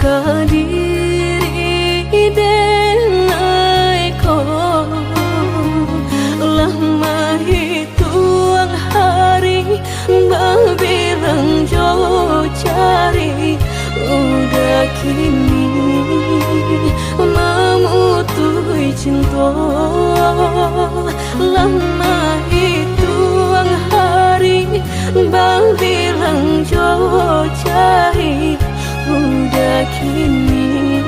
Kadiri denai ko lama hitung hari berbilang jauh cari udah kini memutui cinta lama hitung hari berbilang jauh cari udah kini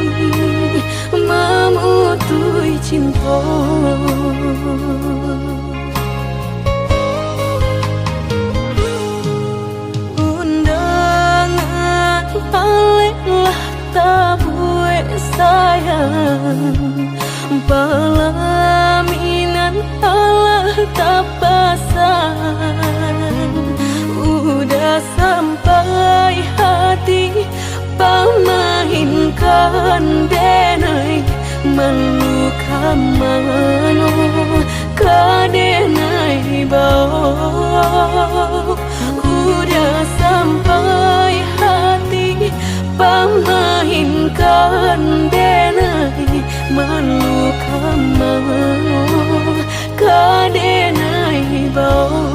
memutui cinta. Undangan alelah tabue sayang pelaminan alah tak pasang udah sampai hati pamahinkan denai meluka mano kadenai bau udah sampai hati pamahinkan denai meluka mano kadenai bau.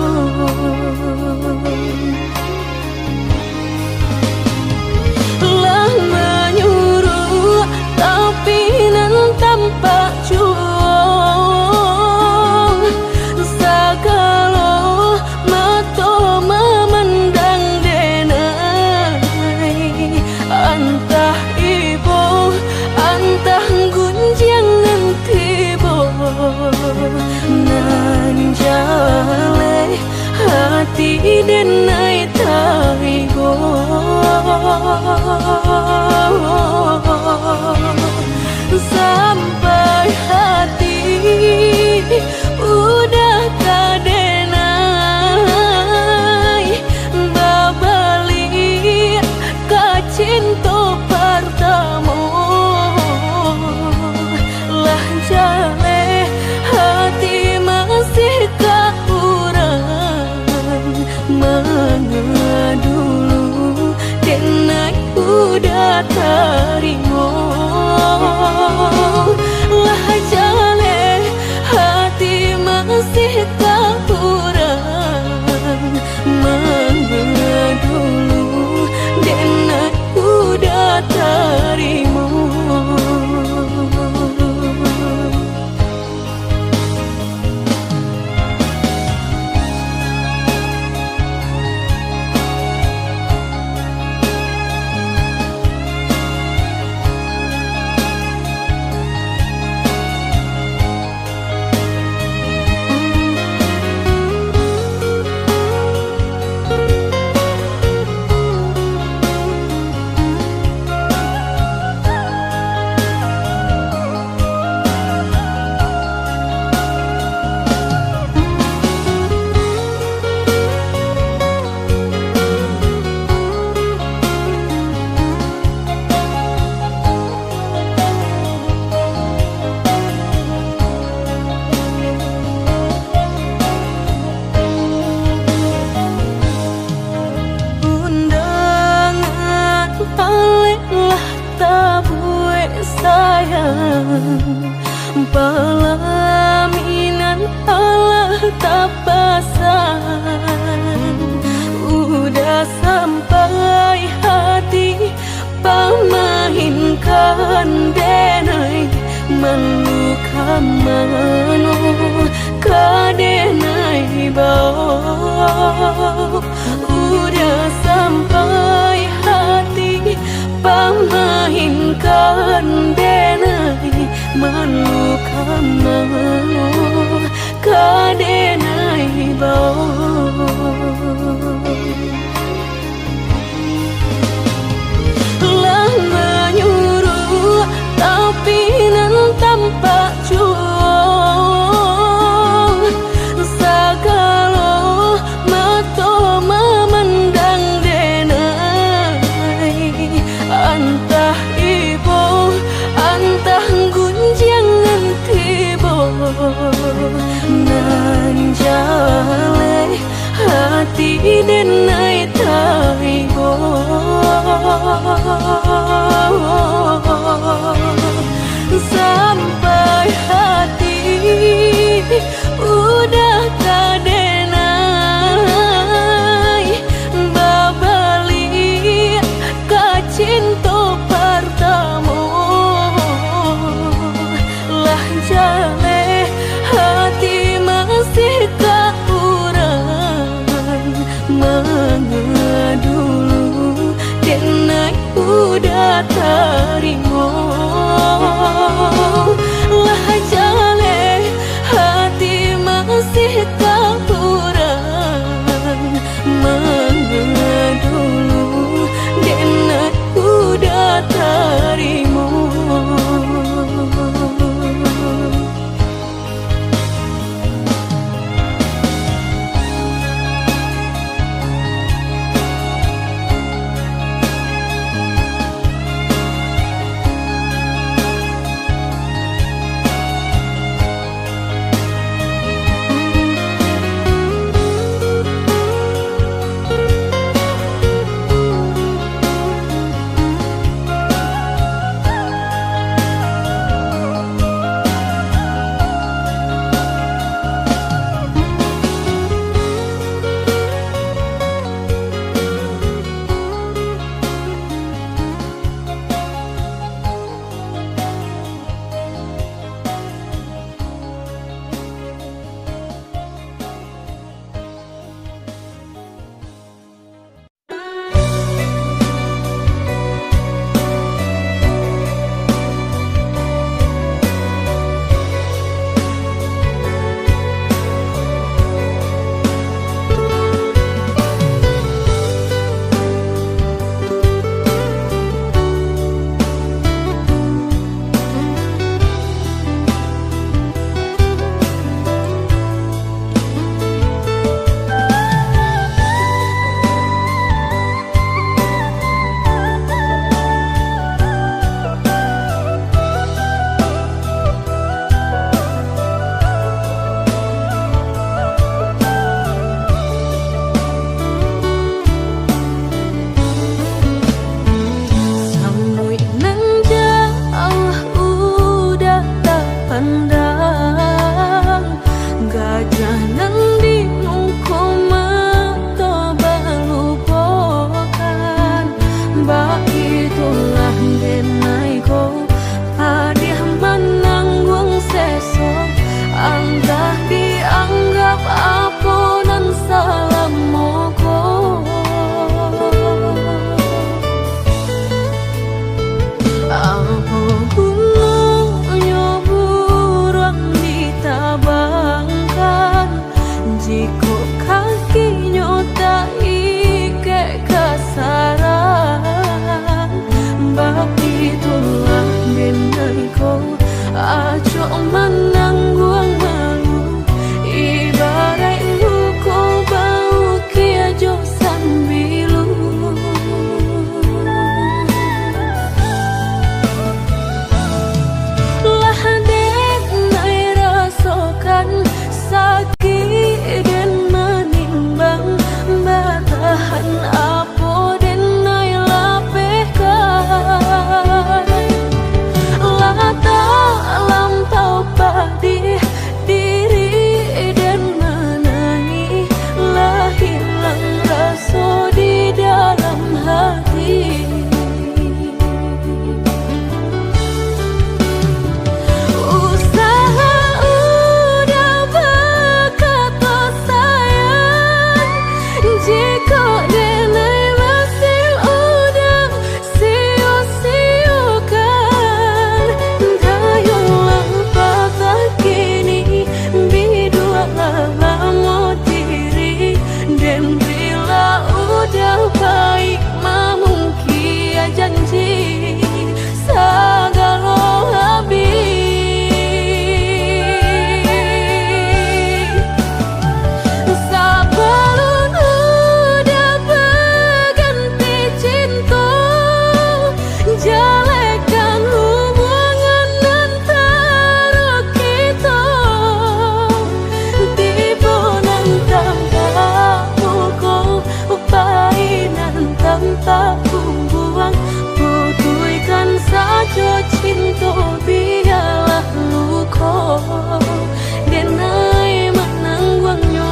Tampak juang sagalo mato memandang denai antah ibu antah gunjangan tibo nan jale hati denai taibo sampai hati udah kadenai babali ka cinta pertama lah jale hati masih kaurang mana dulu denai udah terima lah jale hati masih kaurang mana dulu denai udah terima. Pelaminan alah tak pasang udah sampai hati pamahinkan denai meluka mano kadenai bau udah sampai hati pamahinkan denai meluka mano kadenai bau lah menyuruh tapi nan tampak juang sagalo mato memandang denai antah ibu antah gunjangan tibo nan jale hati ko aco manangguang malu ibarat luko bau kia jo sambilu lah dek nai rasakan sakit dan menimbang batahan apa dan nai lapehkan lah tak lampau pedih diri dan menangi lah hilang rasa di dalam hati. Usaha udah berkata sayang jika denai masih udah sia-siakan dayulah patah kini bidua lama diri dan bila udah baik mamungkia janji segala habis sebelum udah berganti cinta jalekan hubungan antara kita tiba nantang kamu upainan tanpa buang putuikan saja cinta biarlah luka denai menangguangnya.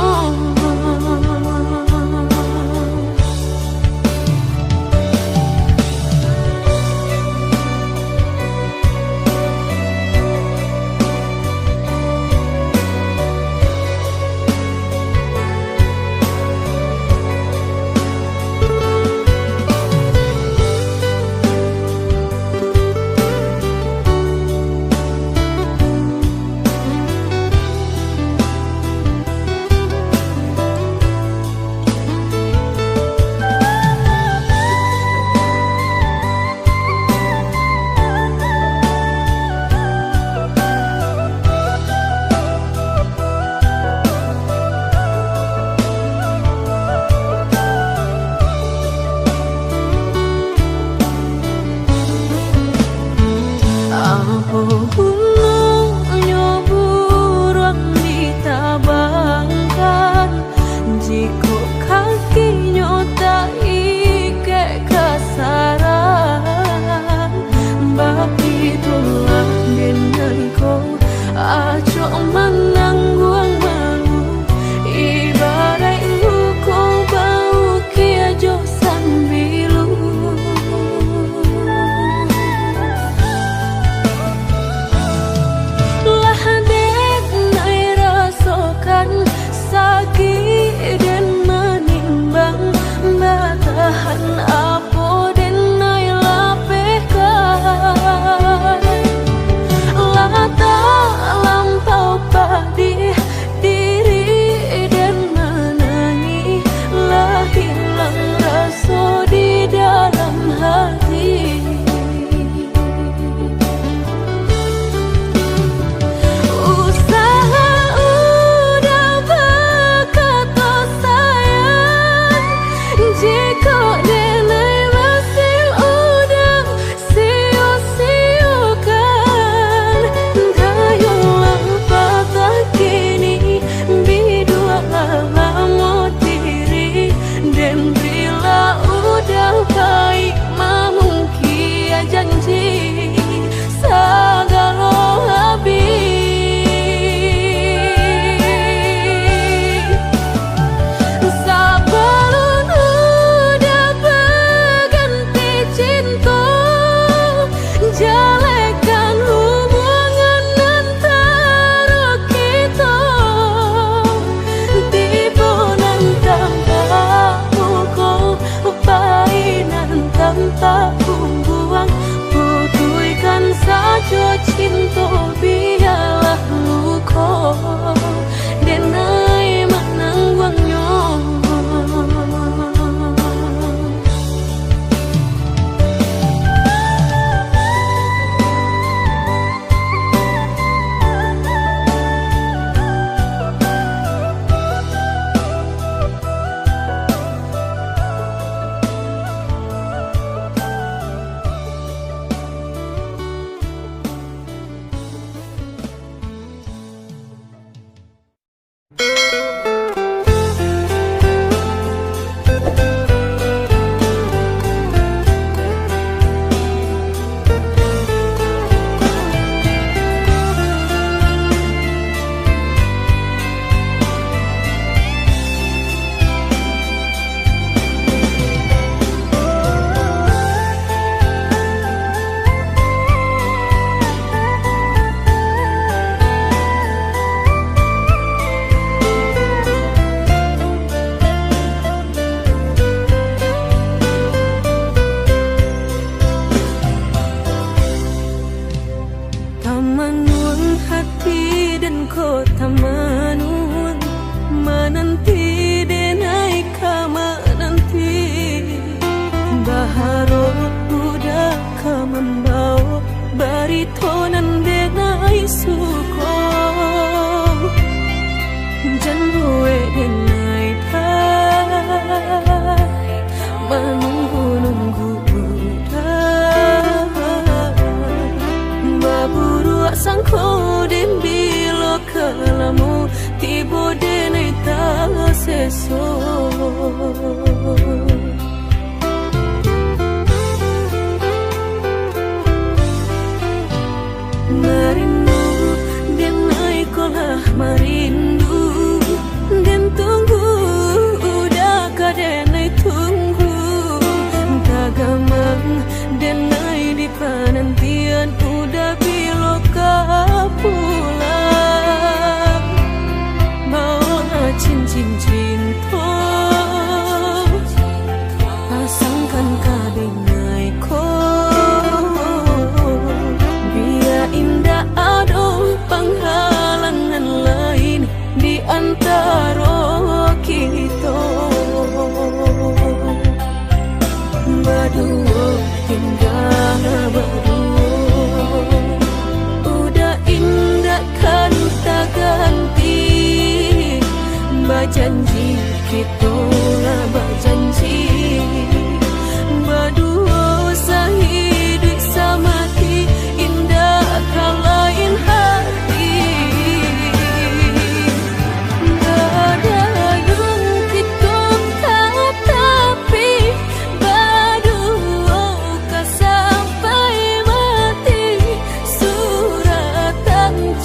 Apa gunanya burung ditabangkan jika kakinya tak ikat kasaran begitulah denai ko aco manangguang malu ibarat luko bau kia jo sambilu lah dek nai rasakan sakit dan menimbang batahan apa dan nai lapehkan lah tak lampau pedih diri dan menangi lah hilang rasa di dalam hati. Usaha udah berkata sayang jika denai masih udah sia-siakan dayulah patah kini bidua lama diri dan bila udah baik mamungkia janji segala habis sebelum udah berganti cinta jalekan hubungan antara kita tiba nantang kamu upainan tanpa buang putuikan saja cinta biarlah luka denai menangguangnya. kota Manun, menanti denai kama nanti baharot udah membawa baritonan denai suko janwe denai dah menunggu dah baburu sangko dembilo kalamu tibo denai ta seso merindu denai kolah merindu dan tunggu udah kadenai tunggu tagamang denai di penantian udah biloka pulang mau cincin cinta pasangkan kadenai ko biar indah ada penghalangan lain di antara kita berdua hingga berdua udah indah kan tak ganti berjanji kita berjanji berdua sehidup semati indah kan lain hati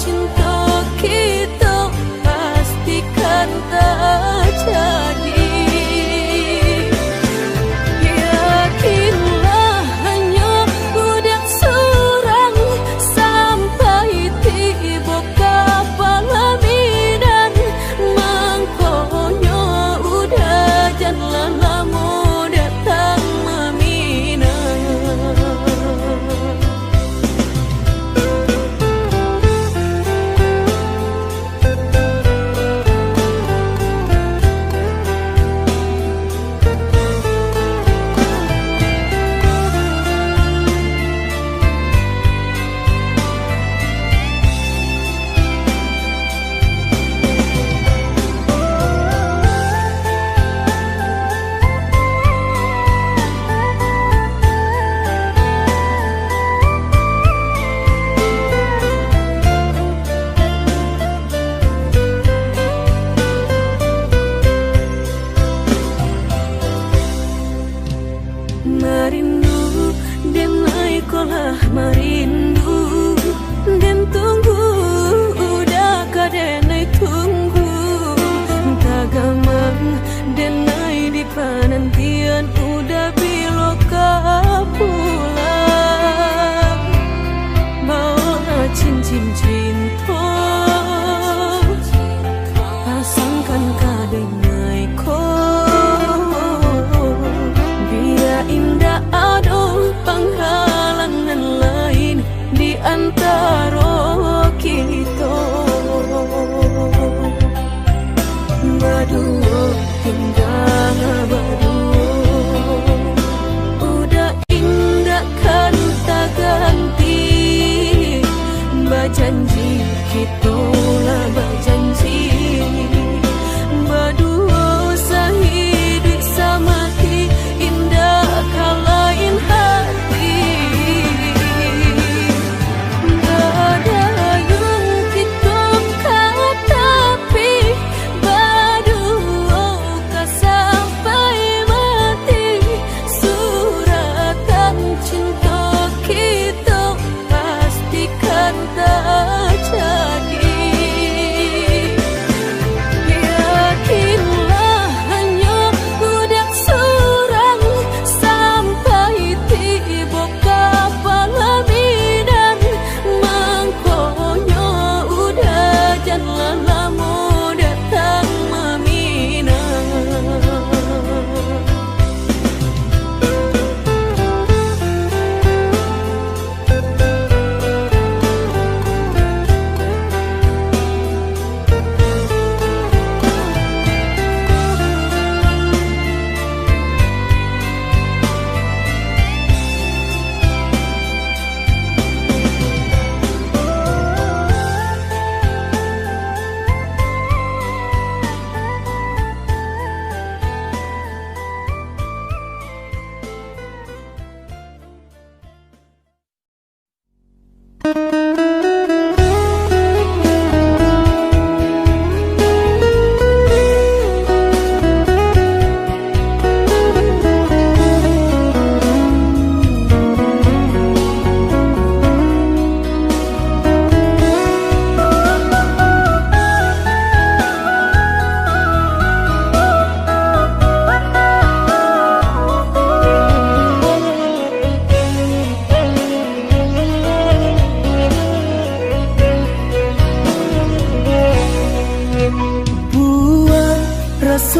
cinta kita pastikan tak jadi.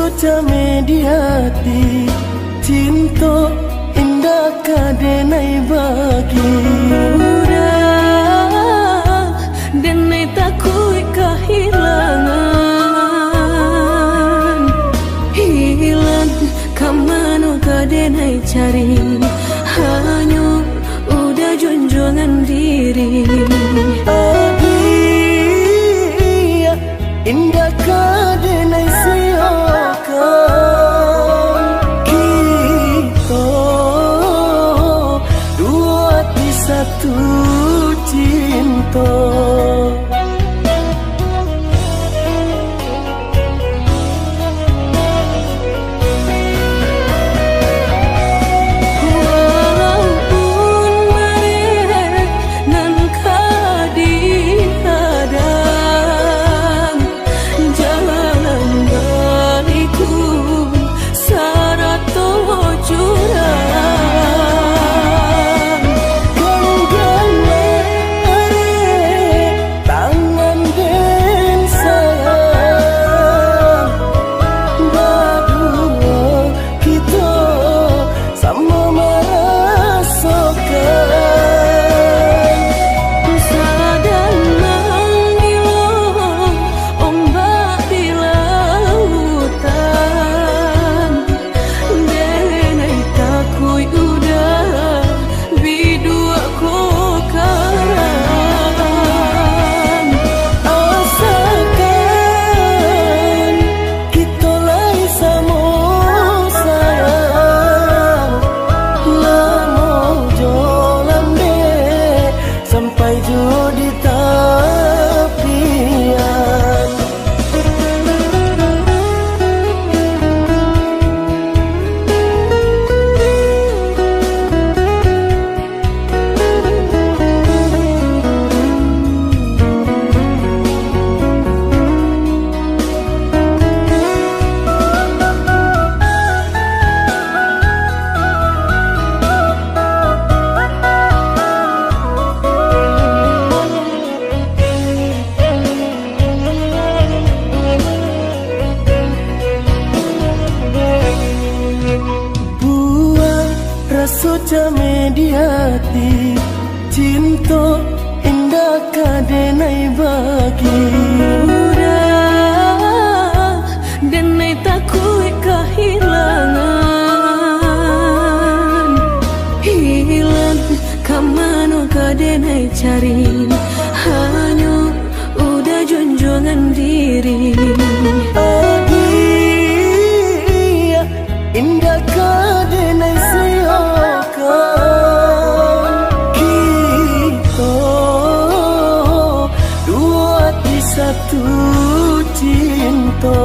suca mediati cinta indah kadenai bagi udah denai takui kehilangan hilang kamano kadenai cari hanya udah junjungan diri adia indah kadenai siokan kita dua di satu cinta suca mediati cinta indah kadenai bagi udah denai takui kehilangan hilang kamano kadenai cari hanya udah junjungan diri adia indah kadenai siokan kita dua di satu cinta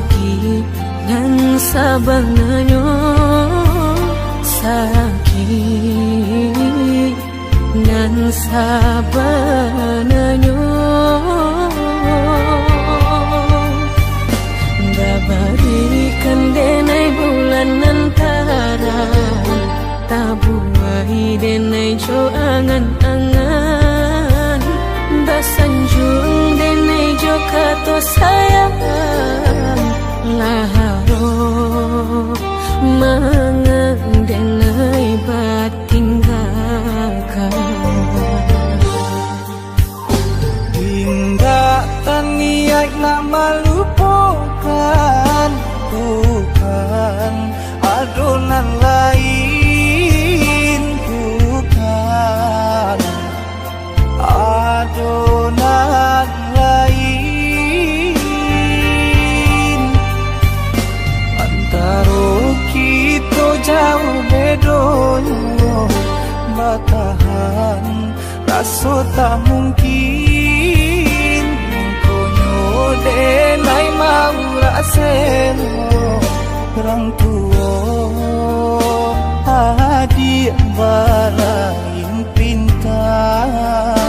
sakit dan sabanganyo sakit dan sabanganyo dabarikan denai bulan antara tabuai denai jo angan-angan basanjung denai jo kato sayang laharo mangang denai batinggalkan Indah taniak nak melupakan bukan adonan lain bukan adonan lain antara kita jauh bedonyo batahan rasa tak mungkin konyo denai mau raseno orang tua adik balain pintar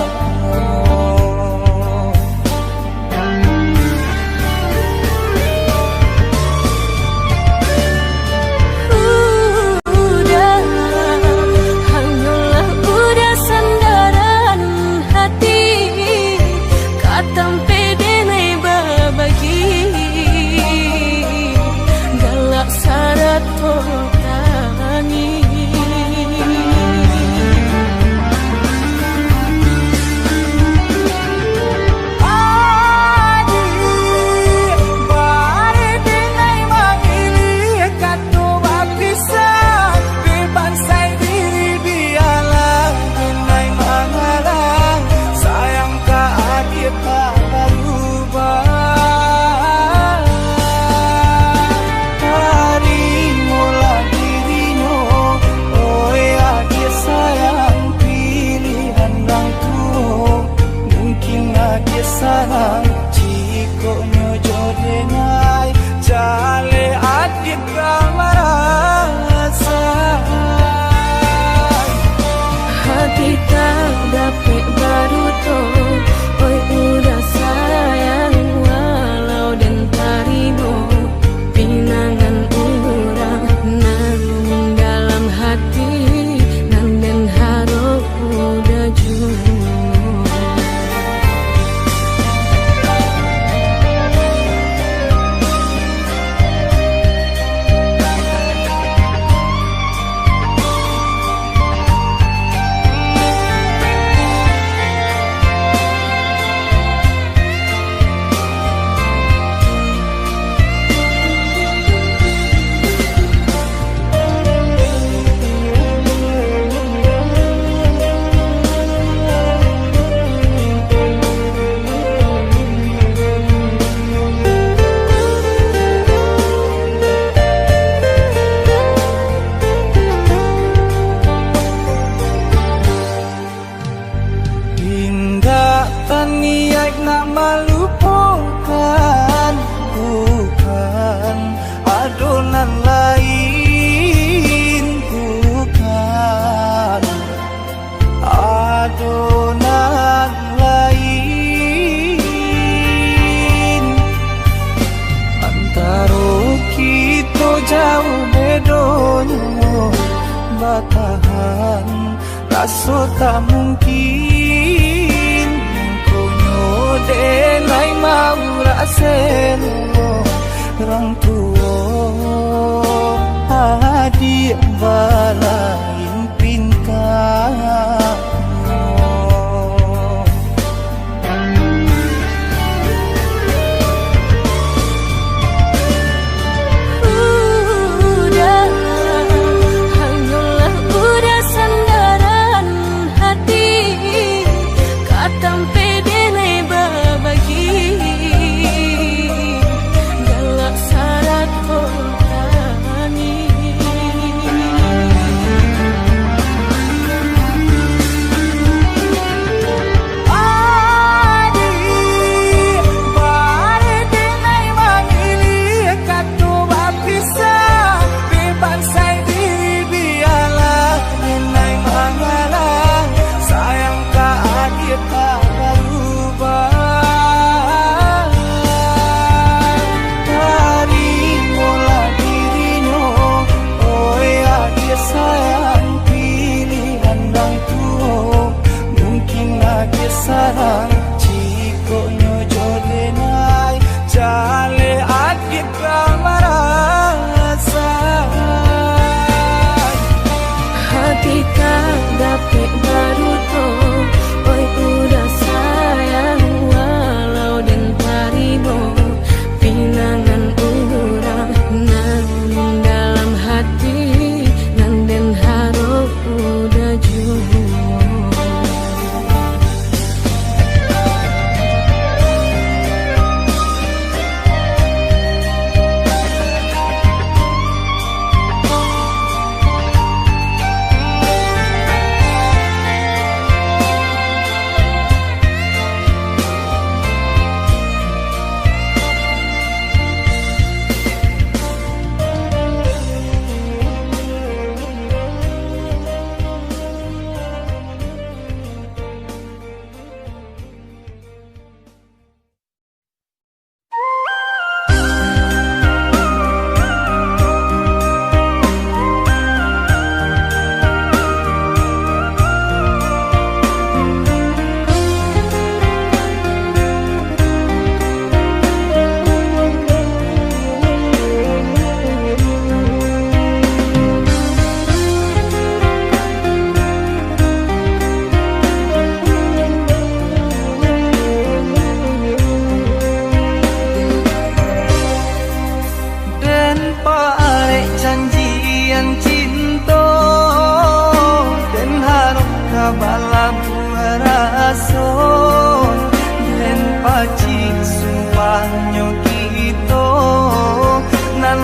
sarang jiko nyojo denai jale adik marasa hati tak dapat baru to oi udah sayang walau dan tarino pinangan urang namun dalam hati nan den haro udah jujur niat nak melupakan bukan adonan lain bukan adonan lain antara kita jauh bedonyo batahan rasa tak mungkin denai mau raseno orang tua adik balain pintar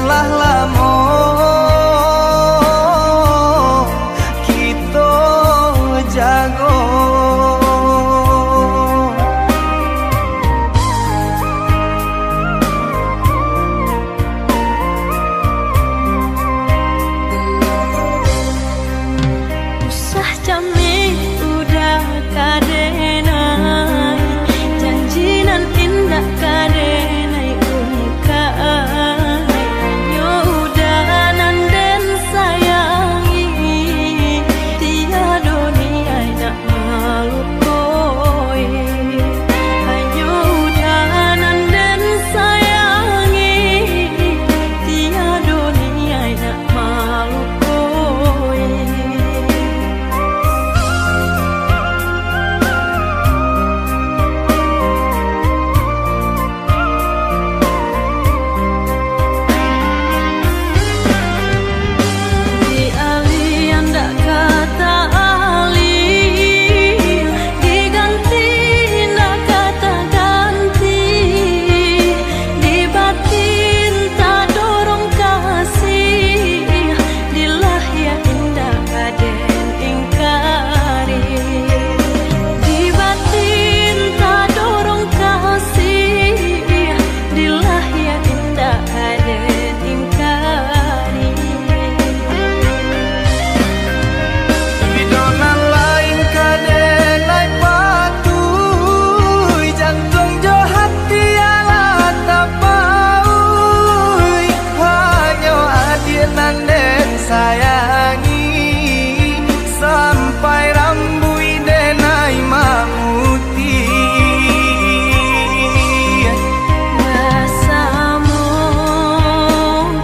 lah lamo kita jago. Usah jami udah kadenai, janjinan indah kadenai ungkai. Hanya udanan dan sayangi, tiada dunia nak malu koi. Hanya udanan dan sayangi, tiada dunia nak malu koi. Sayangi sampai rambui denai mamuti. Bersama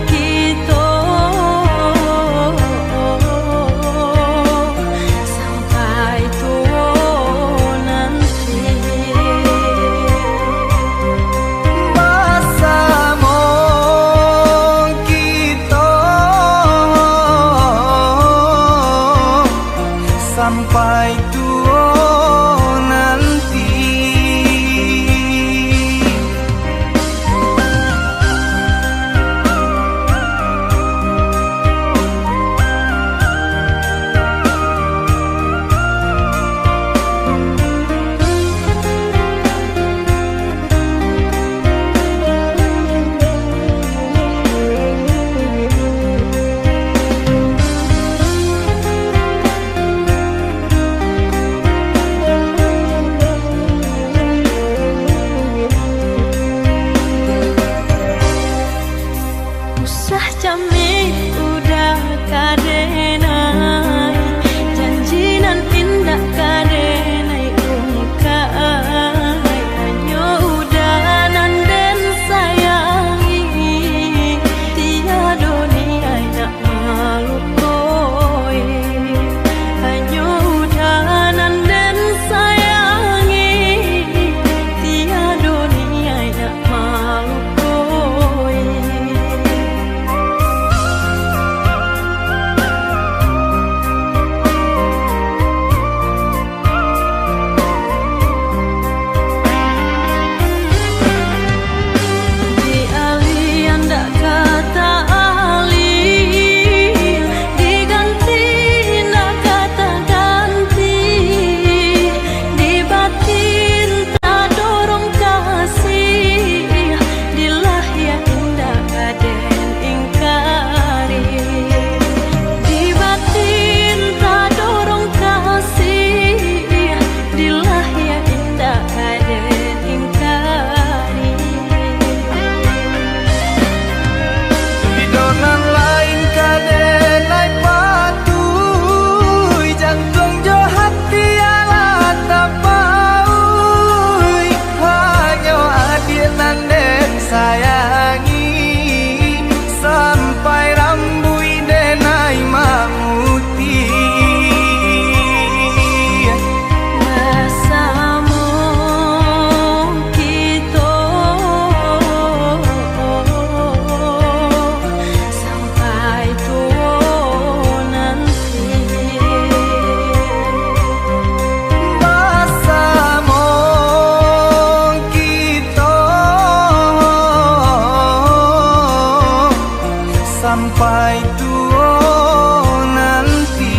kita sampai tua nanti. Bersama kita sampai tua nanti. Usah jami udah kadenai, janjinan indah kadenai ungkai. Hanya udanan dan sayangi, tiada dunia nak malu koi. Hanya udanan dan sayangi, tiada dunia nak malu koi. sampai tua nanti.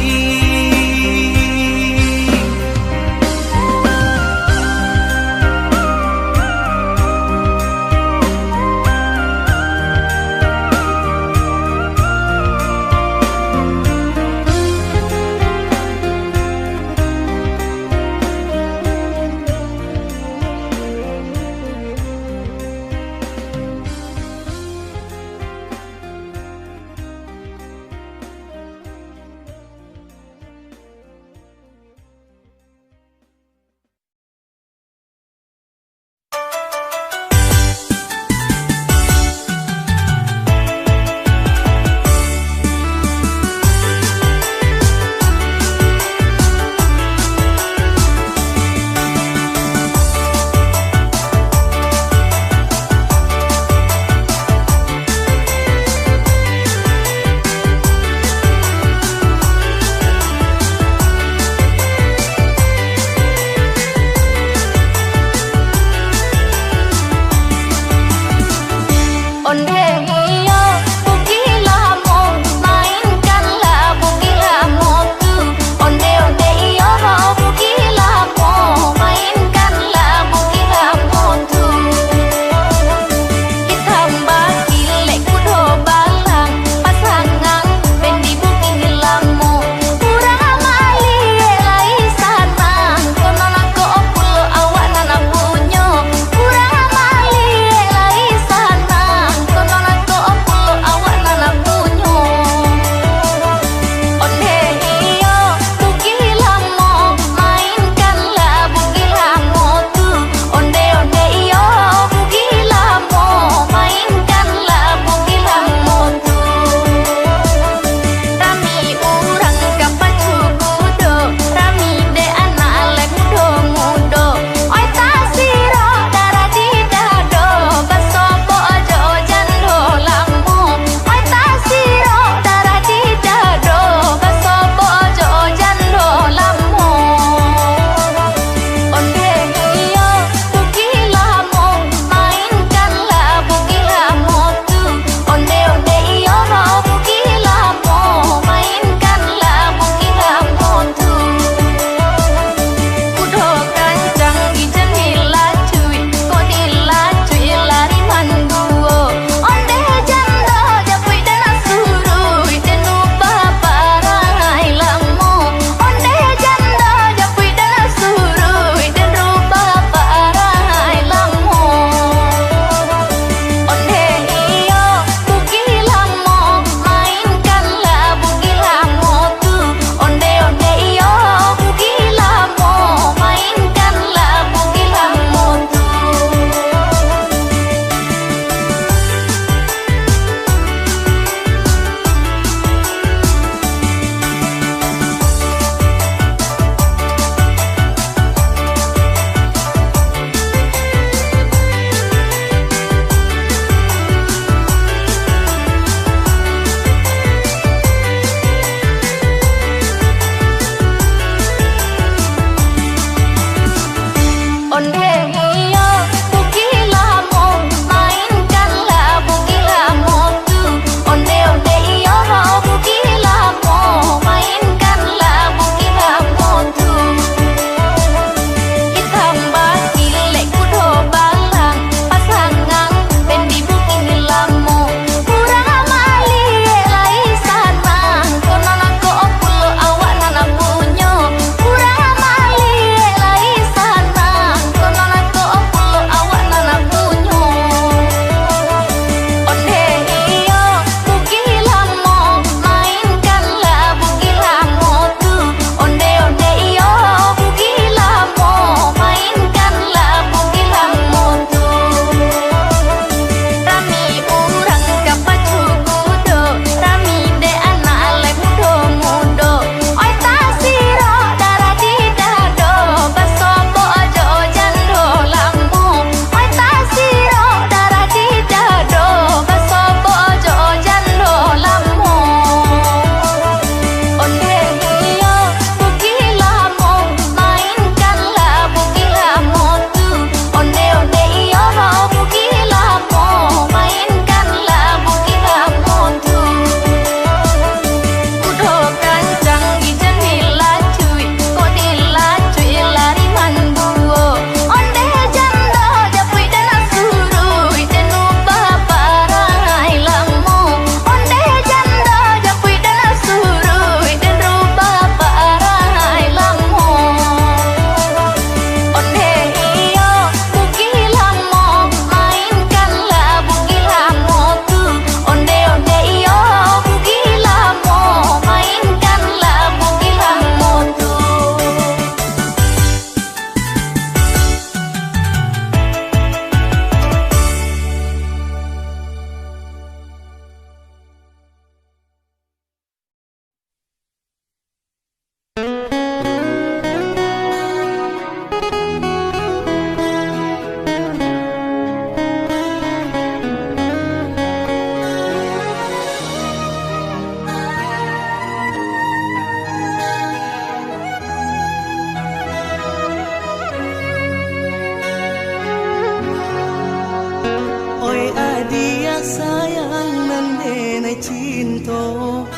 cinta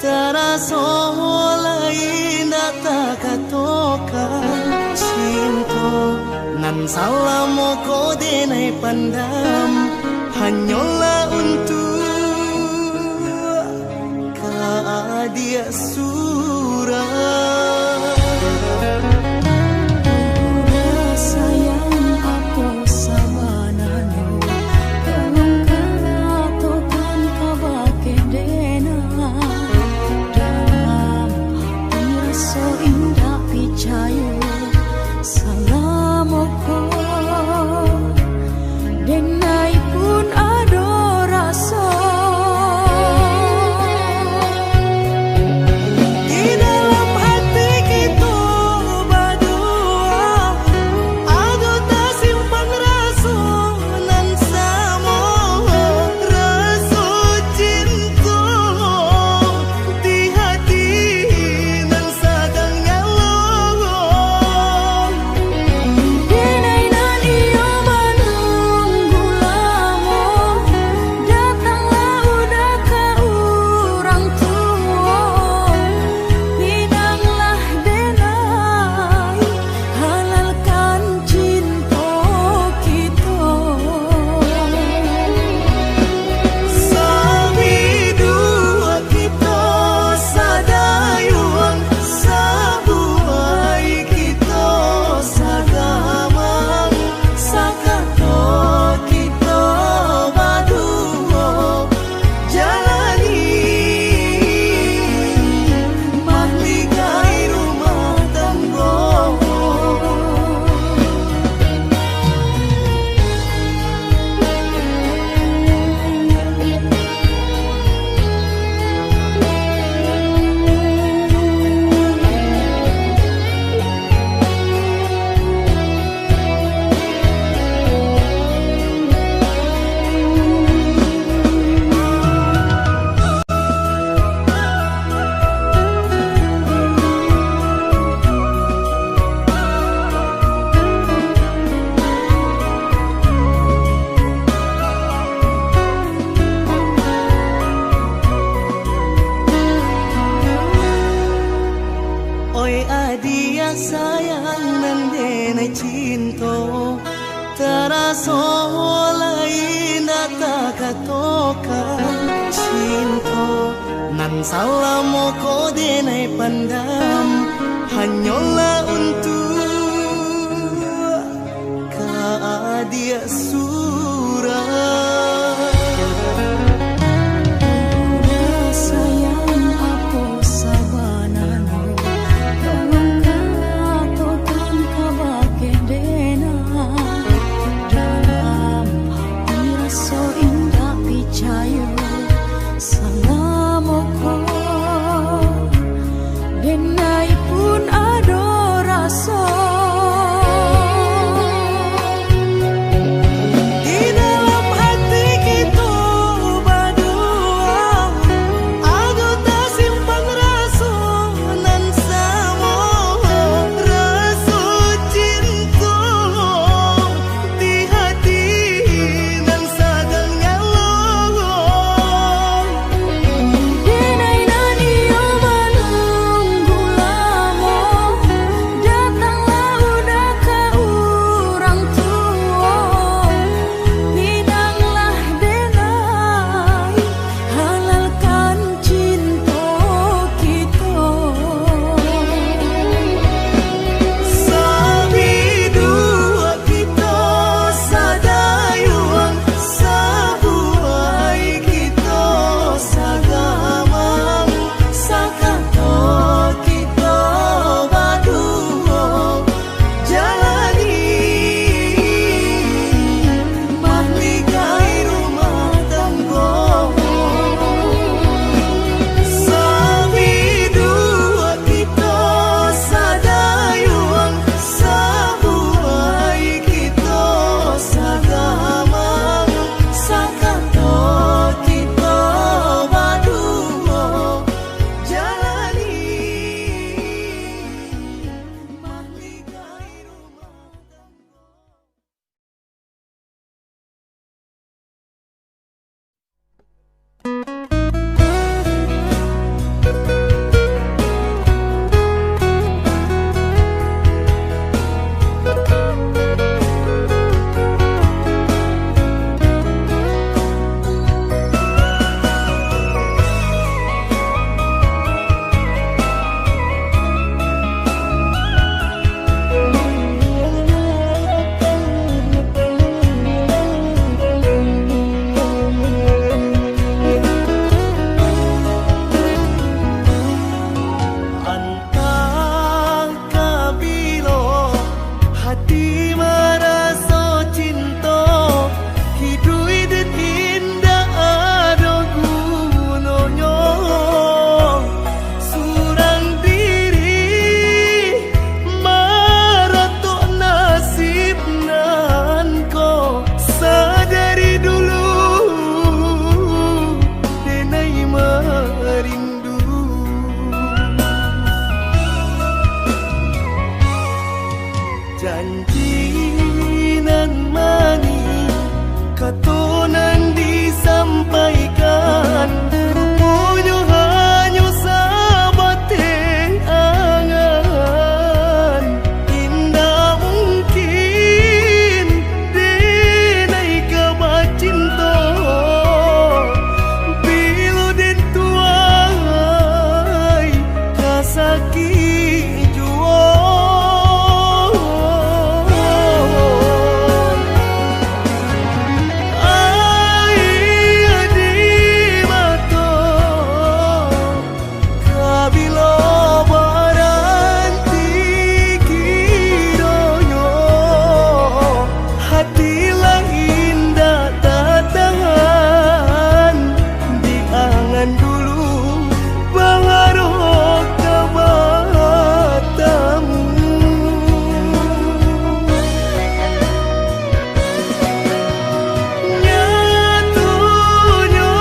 terasa lain data katokan cinta nan salam ko denai pandam hanyalah untuk dia surah. Dia sayang nan denai cinta terasa lain data katokan cinta nan salam ko denai pandam hanyalah untuk dia surah. Salam ko angan dulu pengaruh ke matamu. Nyatunya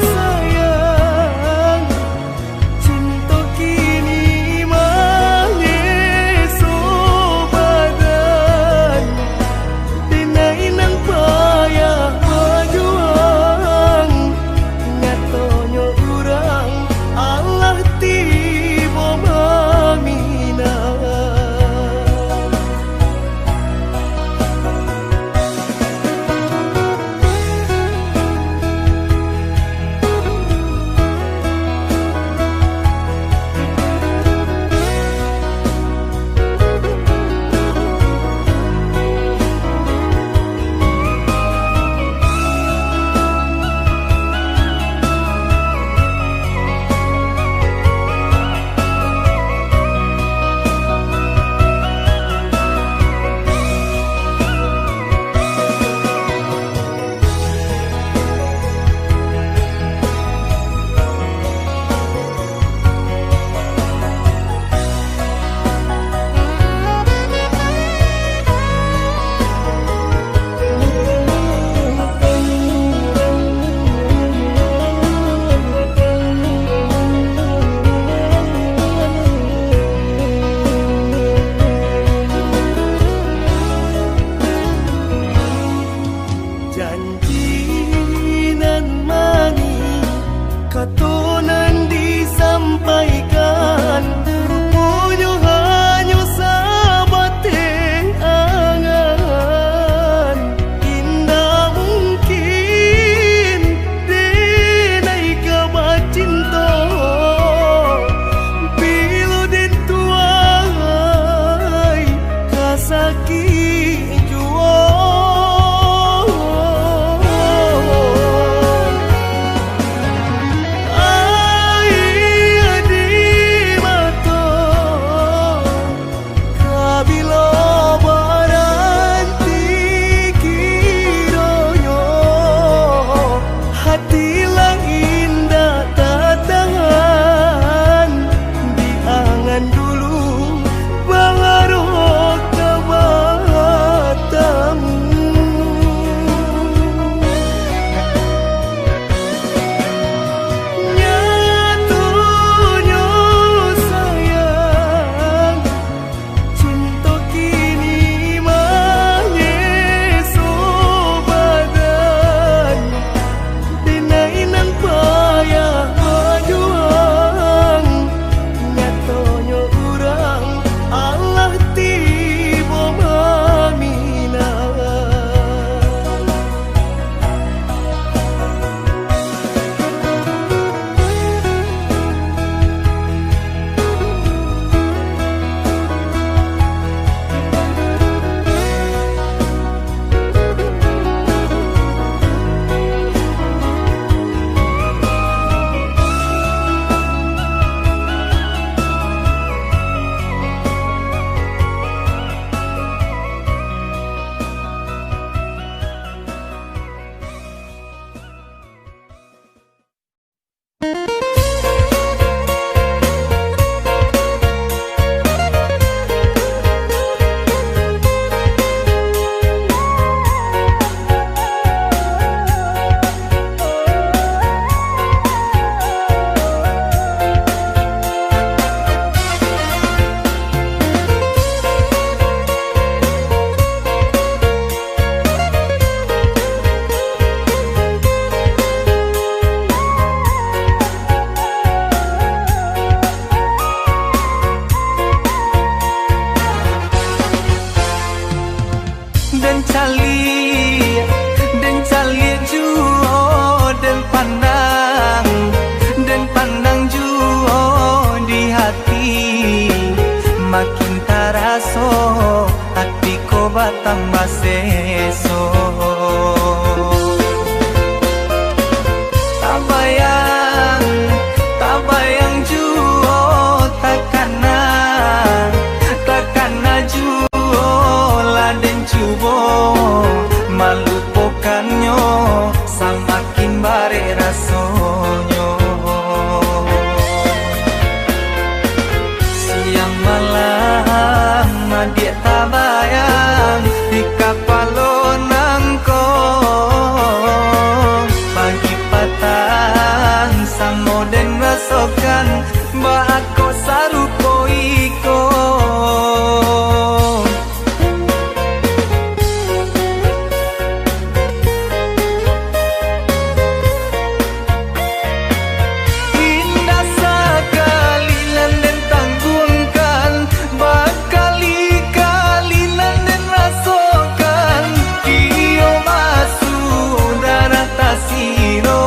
sayang, cinta kini mangeso badan, dinai nang payah berjuang. Nyatonya urang Allah tiba mamina. Janji nan mani katonan disampaikan, rupanya hanya sabateng angan. Indah mungkin denai kabat cinta, bila den tuai kasaki jua. Den cali juo den pandang juo di hati, makin taraso hati ko batambah seso. Tabayang juo takana juo laden cubo malupokannya samakin bare rasonyo. den rasokan ba ako sarupo iko indah sekali nan den tanggungkan bakali-kali nan den rasokan kio masuk darah tasiro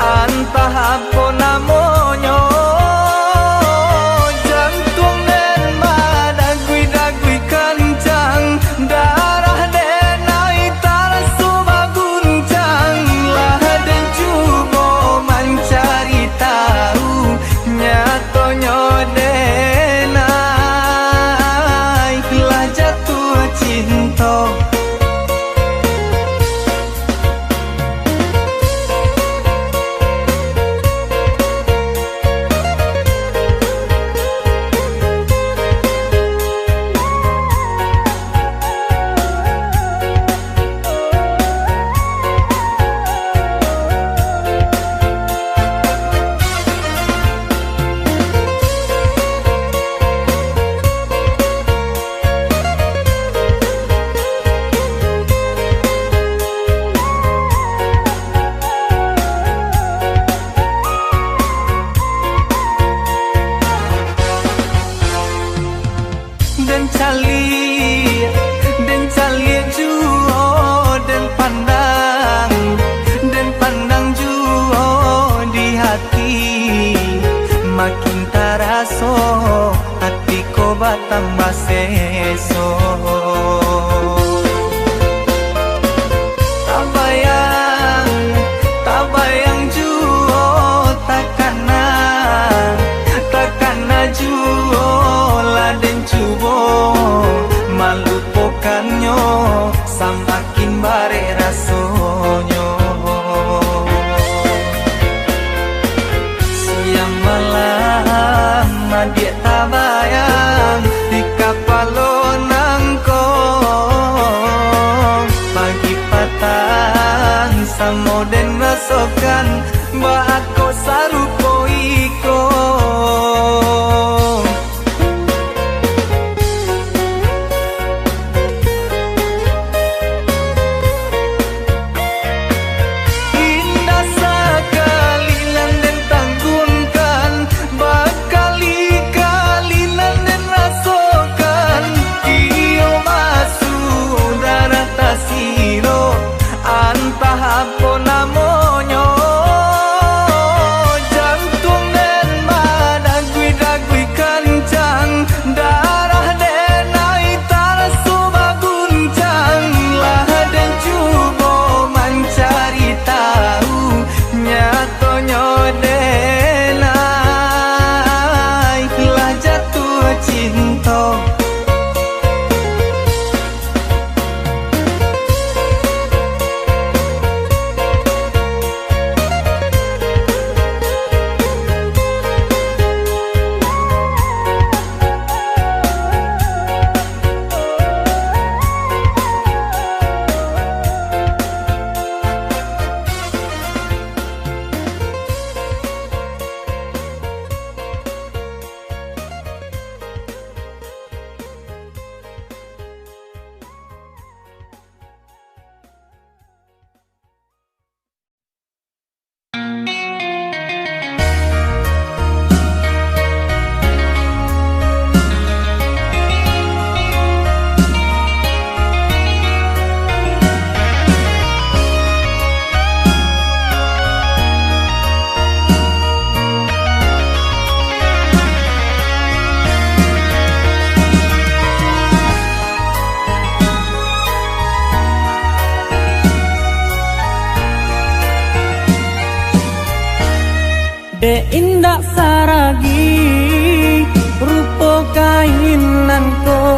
antah apa namonyo jantung den madagui-dagui kencang darah den naik tarasu baguncang lah den cubo mencari tahu nyatonyo den naik lah jatuh cinta den cali juo den pandang juo di hati makin taraso hatiku batambah seso tak bayang juo takana juo laden cubo malupokannya samakin bare rasonyo siang malam dia tak bayang di kapalo nangko pagi patang samo den rasokan ba ako sarupo iko apa namonyo jantung den madagui-dagui kencang darah den naik tarasu baguncang lah den cubo mencari tahu nyatonyo den naik lah jatuh cinta De indak saragi rupo kainanko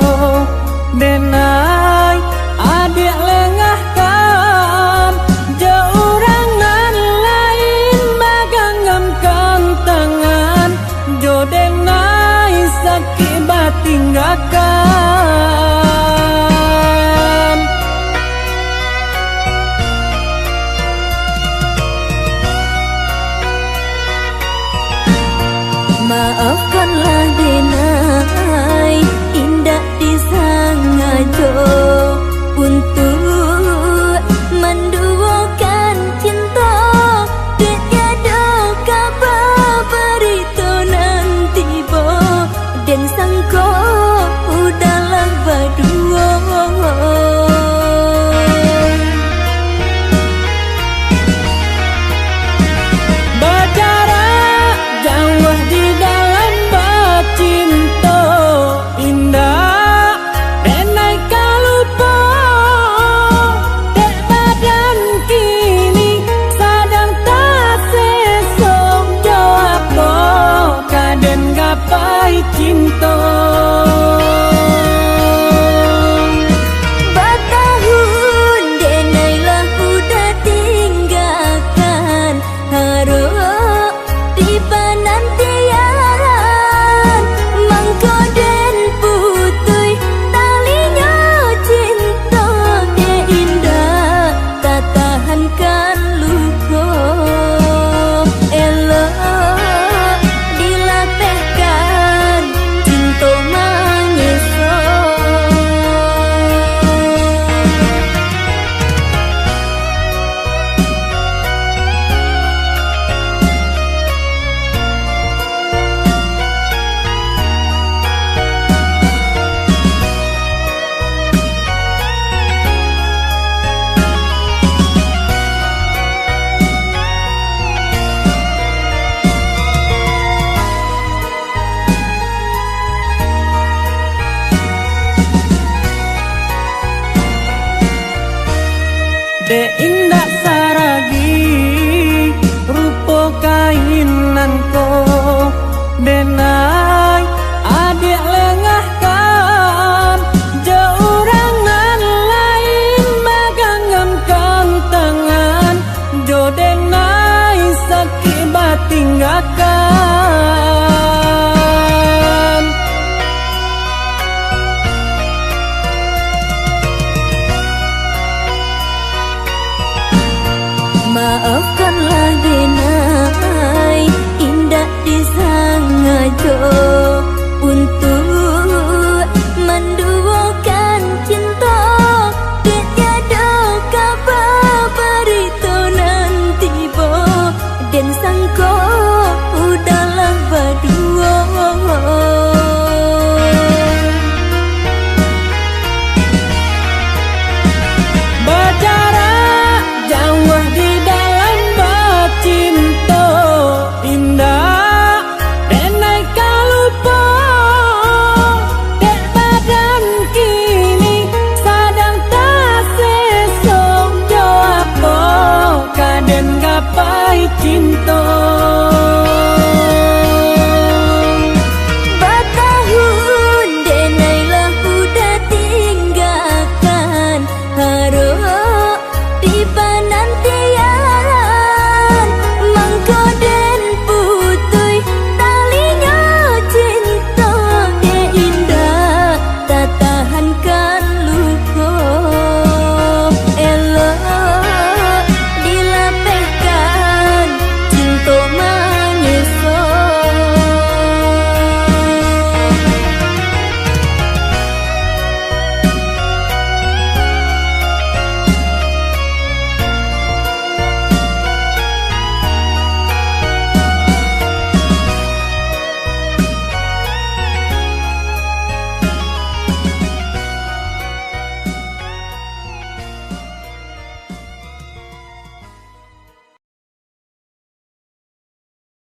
denai adik lengah kan jaurangan lain baganggam tangan jodenai sakit batinggakan Janganlah denai indah disangajo